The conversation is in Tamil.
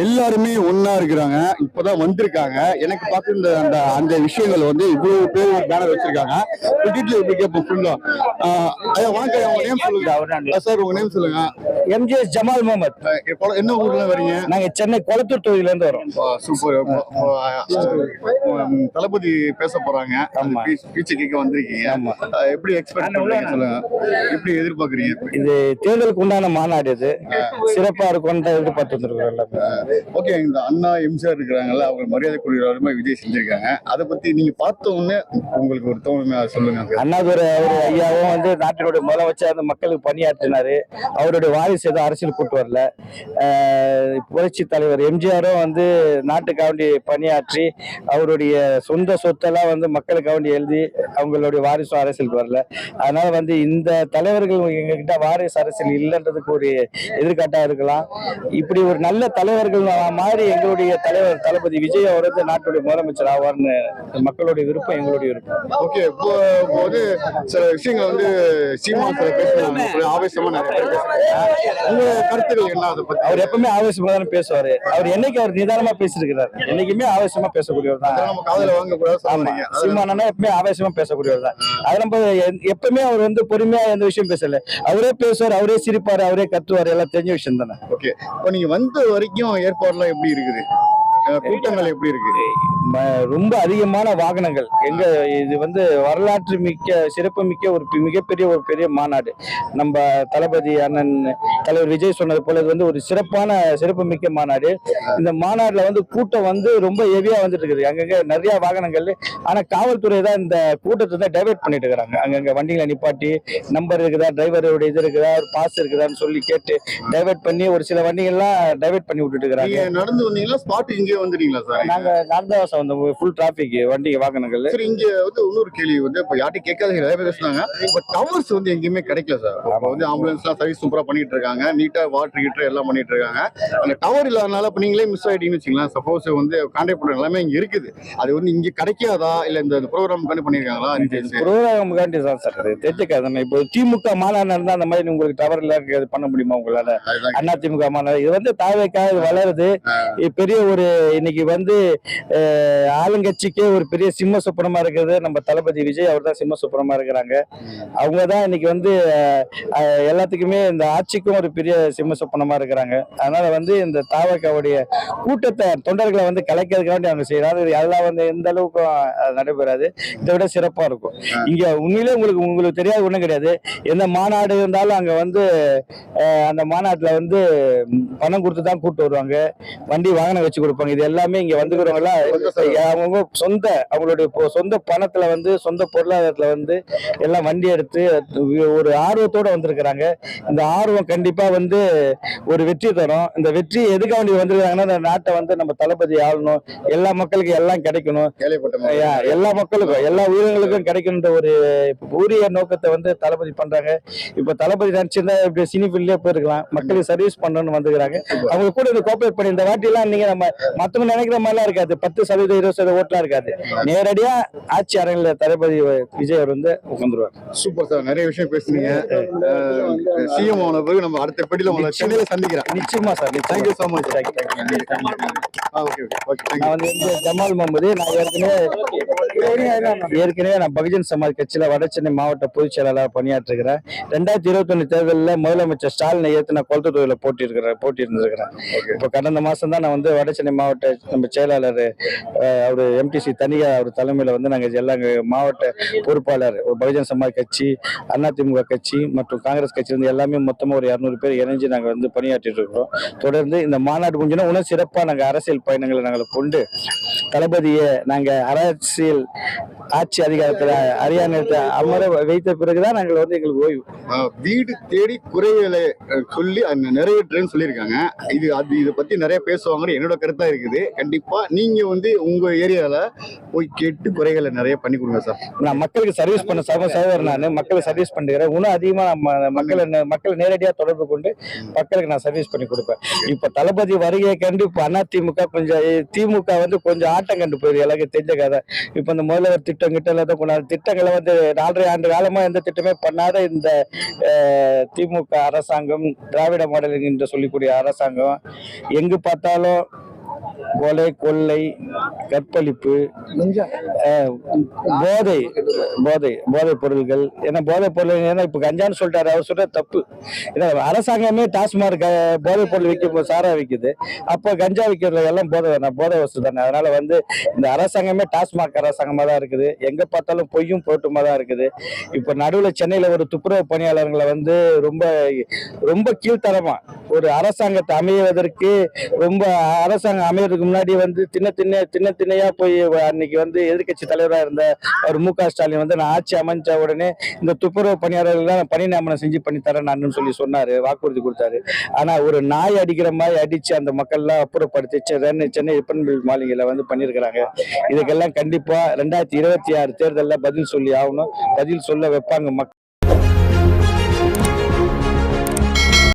எல்லாருமே ஒன்னா இருக்கிறாங்க. இப்பதான் வந்திருக்காங்க. எனக்கு பார்த்து இந்த அந்த அந்த விஷயங்கள் வந்து இவ்வளவு பேர் ஒரு பேனர் வச்சிருக்காங்க. வணக்கம், உங்க நேம் சொல்லுங்க சார். உங்க நேம் சொல்லுங்க. எம்ஜிஎஸ் ஜமால் முகமது. என்ன ஊர்ல வரீங்க? நாங்க சென்னை கொளத்தூர் தொகுதியில இருந்து வரோம். சூப்பர். தளபதி பேச போறாங்க, பீச்சு கேட்க வந்திருக்கீங்க. எப்படி எக்ஸ்பெக்ட் பண்றீங்க சொல்லுங்க. எப்படி எதிர்பார்க்கறீங்க? இது தேர்தலுக்கு உண்டான மாநாடு, இது சிறப்பா இருக்கும் எதிர்பார்த்து வந்திருக்கோம். ஓகே, இந்த அண்ணா எம்ஜிஆர் இருக்கிறாங்கல்ல, அவங்க மரியாதைக்குரிய விஜய் செஞ்சிருக்காங்க. அதை பத்தி நீங்க பார்த்த உடனே உங்களுக்கு ஒரு தோணுமே, அதை சொல்லுங்க. அண்ணாதுரை அவர் ஐயாவும் வந்து நாட்டினுடைய முதலமைச்சர் அந்த மக்களுக்கு பணியாற்றினாரு. அவருடைய வாரிசு எதுவும் அரசியல் கூட்டு வரல. புரட்சி தலைவர் எம்ஜிஆரும் வந்து நாட்டுக்காண்டி பணியாற்றி அவருடைய சொந்த சொத்தெல்லாம் வந்து மக்களுக்காண்டி எழுதி அவங்களுடைய வாரிசும் அரசியலுக்கு வரல. அதனால வந்து இந்த தலைவர்கள் எங்ககிட்ட வாரிசு அரசியல் இல்லைன்றதுக்கு ஒரு எதிர்காட்டா இருக்கலாம். இப்படி ஒரு நல்ல தலைவர்கள் மாதிரி எங்களுடைய தலைவர் தளபதி விஜய் அவர் வந்து நாட்டுடைய முதலமைச்சர் ஆவார்னு மக்களுடைய விருப்பம், எங்களுடைய விருப்பம். ஓகே, இப்போ வந்து சில விஷயங்கள் வந்து சீமான் பேசுறாங்க, ஆவேசமா நிறைய உங்க கருத்துக்கள் என்ன? அதை பத்தி அவர் எப்பவுமே ஆவேசமா தானே பேசுவாரு. அவர் என்னைக்கு அவர் நிதானமா பேசிருக்கிறார். என்னைக்குமே ஆவேசமா பேசக்கூடியவர் தான். நம்ம காதல வாங்க கூடாது. சீமானா எப்பவுமே ஆவேசமா பேசக்கூடியவர் தான். அது நம்ம எப்பவுமே அவர் வந்து பொறுமையா எந்த விஷயம் பேசல. அவரே பேசுவார், அவரே சிரிப்பாரு, அவரே கத்துவாரு, எல்லாம் தெரிஞ்ச விஷயம் தானே. ஓகே, இப்போ நீங்க வந்த வரைக்கும் ஏற்பாடுலாம் எப்படி இருக்குது? கூட்டங்கள் எப்படி இருக்கு? ரொம்ப அதிகமான வாகனங்கள். எங்க இது வந்து வரலாற்று மிக்க சிறப்பு மிக்க ஒரு மிகப்பெரிய ஒரு பெரிய மாநாடு. நம்ம தளபதி அண்ணன் தலைவர் விஜய் சொன்னது போல இது வந்து ஒரு சிறப்பு மிக்க மாநாடு. இந்த மாநாடுல வந்து கூட்டம் வந்து ரொம்ப ஹெவியா வந்துட்டு இருக்குது. அங்கங்க நிறைய வாகனங்கள். ஆனா காவல்துறை தான் இந்த கூட்டத்தை வந்து டைவர்ட் பண்ணிட்டு இருக்கிறாங்க. அங்கங்க வண்டிகளை நிப்பாட்டி நம்பர் இருக்குதா, டிரைவருடைய இது இருக்குதா, பாஸ் இருக்குதான்னு சொல்லி கேட்டு டைவர்ட் பண்ணி ஒரு சில வண்டிகள்லாம் டைவர்ட் பண்ணி விட்டுட்டு இருக்கிறாங்க. நடந்து வந்தீங்களா? ஸ்பாட் இங்கே வந்துட்டீங்களா சார்? நாங்க நடந்த வந்து ஃபுல் டிராபிக் வண்டி வாகனங்கள். சரி, இங்க வந்து இன்னொரு கேள்வி வந்து இப்போ யார்ட்டையும் கேட்காத நிறைய பேர் சொன்னாங்க, இப்போ டவர்ஸ் வந்து எங்கேயுமே கிடைக்கல சார். இப்போ வந்து ஆம்புலன்ஸ்லாம் சர்வீஸ் சூப்பரா பண்ணிட்டு இருக்காங்க, நீட்டா வாட்டர் ஹீட்டர் எல்லாம் பண்ணிட்டு இருக்காங்க. அந்த டவர் இல்லாதனால இப்போ நீங்களே மிஸ் ஆயிட்டீங்கன்னு வச்சுக்கலாம். சப்போஸ் வந்து கான்டாக்ட் பண்ற எல்லாமே இங்க இருக்குது, அது வந்து இங்க கிடைக்காதா இல்ல இந்த ப்ரோக்ராம் காண்டி பண்ணிருக்காங்களா? ப்ரோக்ராம் காண்டி தான் சார் அது தெரிஞ்சுக்காது. இப்போ திமுக மாநாடு இருந்தா அந்த மாதிரி உங்களுக்கு டவர் இல்ல பண்ண முடியுமா உங்களால? அண்ணா திமுக மாநாடு இது வந்து தாவேக்காக வளருது. பெரிய ஒரு இன்னைக்கு வந்து ஆளுங்கட்சிக்கே ஒரு பெரிய சிம்ம சுப்பரமா இருக்கிறது நம்ம தளபதி விஜய். அவர் தான் சிம்ம சுப்பரமா இருக்கிறாங்க. அவங்க தான் இன்னைக்கு வந்து எல்லாத்துக்குமே இந்த ஆட்சிக்கும் ஒரு பெரிய சிம்ம சுப்பனமா இருக்கிறாங்க. அதனால வந்து இந்த தாவக்காவுடைய கூட்டத்தை தொண்டர்களை வந்து கலைக்கிறதுக்காண்டி அவங்க செய்யறாங்க. அதெல்லாம் வந்து எந்த அளவுக்கும் நடைபெறாது. இதை விட சிறப்பா இருக்கும். இங்க உண்மையிலே உங்களுக்கு தெரியாது ஒண்ணும் கிடையாது. எந்த மாநாடு இருந்தாலும் அங்க வந்து அந்த மாநாட்டுல வந்து பணம் கொடுத்து தான் கூட்டு வருவாங்க, வண்டி வாகனம் வச்சு கொடுப்பாங்க. இது எல்லாமே இங்க வந்துக்கிறவங்க அவங்க அவங்களுடைய சொந்த பணத்துல வந்து சொந்த பொருளாதாரத்துல வந்து எல்லாம் வண்டி எடுத்து ஒரு ஆர்வத்தோட வந்திருக்கிறாங்க. இந்த ஆர்வம் கண்டிப்பா வந்து ஒரு வெற்றி தரும். இந்த வெற்றி எதுக்காக வேண்டி வந்திருக்காங்கன்னா, இந்த நாட்டை வந்து நம்ம தளபதி ஆளணும், எல்லா மக்களுக்கும் எல்லாம் கிடைக்கணும், எல்லா மக்களுக்கும் எல்லா உயிரினங்களுக்கும் கிடைக்கணுன்ற ஒரு உரிய நோக்கத்தை வந்து தளபதி பண்றாங்க. இப்ப தளபதி நினைச்சிருந்தா இப்படி சினி ஃபீல்ட்லயே போயிருக்கலாம். மக்களுக்கு சர்வீஸ் பண்ணணும்னு வந்துக்கிறாங்க. அவங்க கூட இந்த கோஆபரேட் பண்ணி இந்த வாட்டி எல்லாம் நீங்க நம்ம மத்தவங்க நினைக்கிற மாதிரிலாம் இருக்காது. 10% 20% ஓட்டலாம் இருக்காது. நேரடியா ஆட்சி அரங்கில தளபதி விஜய் அவர் வந்து உட்கார்ந்துருவார். சூப்பர் சார், நிறைய விஷயம் பேசுனீங்க. சிஎம் ஆன பிறகு நம்ம அடுத்த படியில உங்களை சென்னையில சந்திக்கிறேன். நிச்சயமா சார். Thank you so much. நான் வந்து ஜமால் முகமது. நான் ஏற்கனவே நான் பகுஜன் சமாஜ் கட்சியில வட சென்னை மாவட்ட பொதுச் செயலாளர் பணியாற்றுகிறேன். 2021 தேர்தலில் முதலமைச்சர் ஸ்டாலினை ஏற்று நான் கொளத்தூர் தொகுதியில் போட்டி இருந்திருக்கிறேன். இப்போ கடந்த மாசம் தான் நான் வந்து வட சென்னை மாவட்ட நம்ம செயலாளர் அவரு எம்டிசி தனியா அவர் தலைமையில வந்து நாங்க எல்லாம் மாவட்ட பொறுப்பாளர் பகுஜன் சமாஜ் கட்சி, அதிமுக கட்சி மற்றும் காங்கிரஸ் கட்சி இருந்து எல்லாமே மொத்தமா ஒரு 200 பேர் இணைஞ்சு நாங்க வந்து பணியாற்றிட்டு இருக்கிறோம். தொடர்ந்து இந்த மாநாடு முடிஞ்சுன்னா இன்னும் சிறப்பா நாங்க அரசியல் பயணங்களை நாங்கள் கொண்டு தளபதியை நாங்க அரசியல் ஆட்சி அதிகாரத்துல அரியானத்தை அமர வைத்த பிறகுதான் நாங்கள் வந்து எங்களுக்கு ஓய்வு. வீடு தேடி குறைகளை சொல்லி நிறைவேற்றேன்னு சொல்லியிருக்காங்க. இதை பத்தி நிறைய பேசுவாங்க. என்னோட கருத்தா இருக்குது. கண்டிப்பா நீங்க வந்து உங்க ஏரியால போய் கேட்டு குறைகளை நிறைய பண்ணி கொடுங்க சார். நான் மக்களுக்கு சர்வீஸ் பண்ண சகோதரர், நான் மக்களுக்கு சர்வீஸ் பண்ணுறேன். இன்னும் அதிகமா மக்களை நேரடியாக தொடர்பு தொடர்பு கொண்டு மக்களுக்கு நான் சர்வீஸ் பண்ணி கொடுப்பேன். இப்ப தளபதி வருகையை கண்டு இப்ப அதிமுக கொஞ்சம் திமுக வந்து கொஞ்சம் ஆட்டம் கண்டு போயிரு எல்லாருக்கும் தெரிஞ்ச கதை. இப்ப இந்த முதல்வர் திட்டம் கிட்ட எல்லாம் கொண்டாடு திட்டங்களை வந்து 4.5 ஆண்டு காலமா எந்த திட்டமே பண்ணாத இந்த திமுக அரசாங்கம், திராவிட மாடல் என்று சொல்லக்கூடிய அரசாங்கம் எங்கு பார்த்தாலும் கொலை, கொள்ளை, கற்பழிப்பு, போதை போதை போதைப் பொருள்கள். ஏன்னா போதைப் பொருள் ஏன்னா இப்ப கஞ்சான்னு சொல்லிட்டாரு, அவர் சொல்ற தப்பு. ஏன்னா அரசாங்கமே டாஸ்மார்க் போதைப் பொருள் விற்கும், சாரா விற்குது. அப்போ கஞ்சா விற்கிறதுல எல்லாம் போதை வசதி தானே. அதனால வந்து இந்த அரசாங்கமே டாஸ்மார்க் அரசாங்கமா தான் இருக்குது. எங்க பார்த்தாலும் பொய்யும் போட்டுமா தான் இருக்குது. இப்ப நடுவுல சென்னையில ஒரு துப்புரவு பணியாளர்களை வந்து ரொம்ப ரொம்ப கீழ்த்தரமா ஒரு அரசாங்கத்தை அமைவதற்கு ரொம்ப அரசாங்கம் அமைவதற்கு முன்னாடி வந்து சின்ன திண்ணையா போய் அன்னைக்கு வந்து எதிர்கட்சி தலைவராக இருந்த அவர் மு க ஸ்டாலின் வந்து நான் ஆட்சி அமைச்ச உடனே இந்த துப்புரவு பணியாளர்கள் தான் பணி நியமனம் செஞ்சு பண்ணி தரேன் நான் சொல்லி சொன்னாரு, வாக்குறுதி கொடுத்தாரு. ஆனா ஒரு நாய் அடிக்கிற மாதிரி அடிச்சு அந்த மக்கள் எல்லாம் அப்புறப்படுத்தி சென்னை எப்பன்பில் மாளிகையில வந்து பண்ணியிருக்கிறாங்க. இதுக்கெல்லாம் கண்டிப்பா 2026 தேர்தலில் பதில் சொல்லி ஆகணும். பதில் சொல்ல வைப்பாங்க மக்கள்.